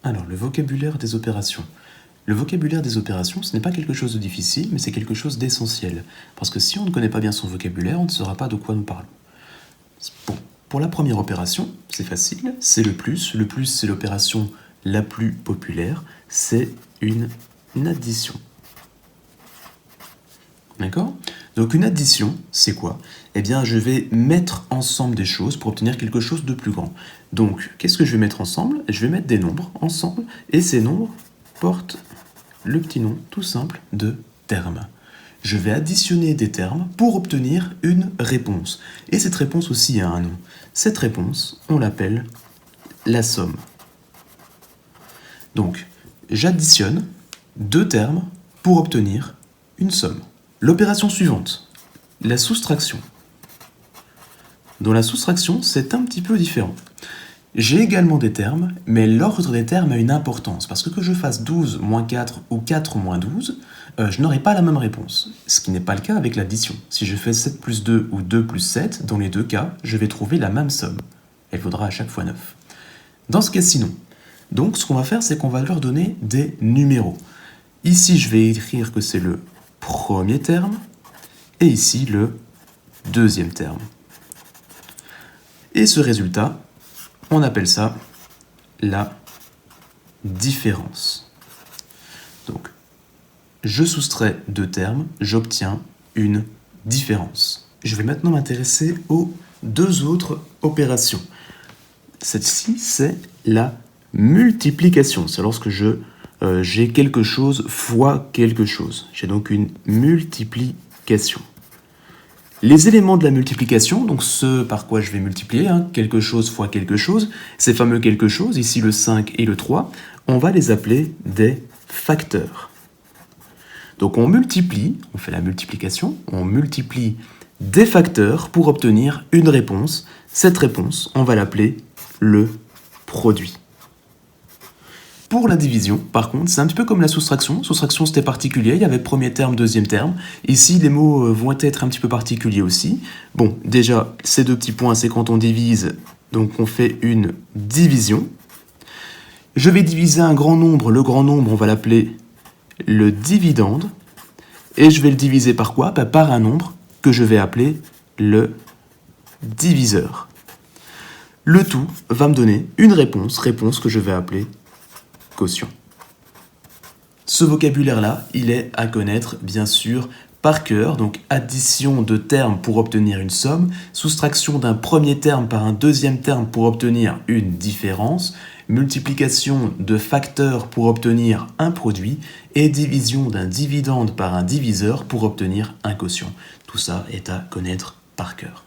Alors, le vocabulaire des opérations. Le vocabulaire des opérations, ce n'est pas quelque chose de difficile, mais c'est quelque chose d'essentiel. Parce que si on ne connaît pas bien son vocabulaire, on ne saura pas de quoi nous parlons. Bon, pour la première opération, c'est facile, c'est le plus. Le plus, c'est l'opération la plus populaire, c'est une addition. D'accord ? Donc une addition, c'est quoi ? Eh bien, je vais mettre ensemble des choses pour obtenir quelque chose de plus grand. Donc, qu'est-ce que je vais mettre ensemble ? Je vais mettre des nombres ensemble, et ces nombres portent le petit nom tout simple de terme. Je vais additionner des termes pour obtenir une réponse. Et cette réponse aussi a un nom. Cette réponse, on l'appelle la somme. Donc, j'additionne deux termes pour obtenir une somme. L'opération suivante, la soustraction. Dans la soustraction, c'est un petit peu différent. J'ai également des termes, mais l'ordre des termes a une importance, parce que je fasse 12 moins 4 ou 4 moins 12, je n'aurai pas la même réponse, ce qui n'est pas le cas avec l'addition. Si je fais 7 plus 2 ou 2 plus 7, dans les deux cas, je vais trouver la même somme. Elle vaudra à chaque fois 9. Dans ce cas-ci, non. Donc, ce qu'on va faire, c'est qu'on va leur donner des numéros. Ici, je vais écrire que c'est le premier terme, et ici, le deuxième terme. Et ce résultat, on appelle ça la différence. Donc, je soustrais deux termes, j'obtiens une différence. Je vais maintenant m'intéresser aux deux autres opérations. Celle-ci, c'est la multiplication. C'est lorsque j'ai quelque chose fois quelque chose. J'ai donc une multiplication. Les éléments de la multiplication, donc ce par quoi je vais multiplier, quelque chose fois quelque chose, ces fameux quelque chose, ici le 5 et le 3, on va les appeler des facteurs. Donc on fait la multiplication, on multiplie des facteurs pour obtenir une réponse. Cette réponse, on va l'appeler le produit. Pour la division, par contre, c'est un petit peu comme la soustraction. Soustraction, c'était particulier, il y avait premier terme, deuxième terme. Ici, les mots vont être un petit peu particuliers aussi. Bon, déjà, ces deux petits points, c'est quand on divise, donc on fait une division. Je vais diviser un grand nombre. Le grand nombre, on va l'appeler le dividende. Et je vais le diviser par quoi ? Par un nombre que je vais appeler le diviseur. Le tout va me donner une réponse que je vais appeler quotient. Ce vocabulaire-là, il est à connaître, bien sûr, par cœur. Donc, addition de termes pour obtenir une somme, soustraction d'un premier terme par un deuxième terme pour obtenir une différence, multiplication de facteurs pour obtenir un produit, et division d'un dividende par un diviseur pour obtenir un quotient. Tout ça est à connaître par cœur.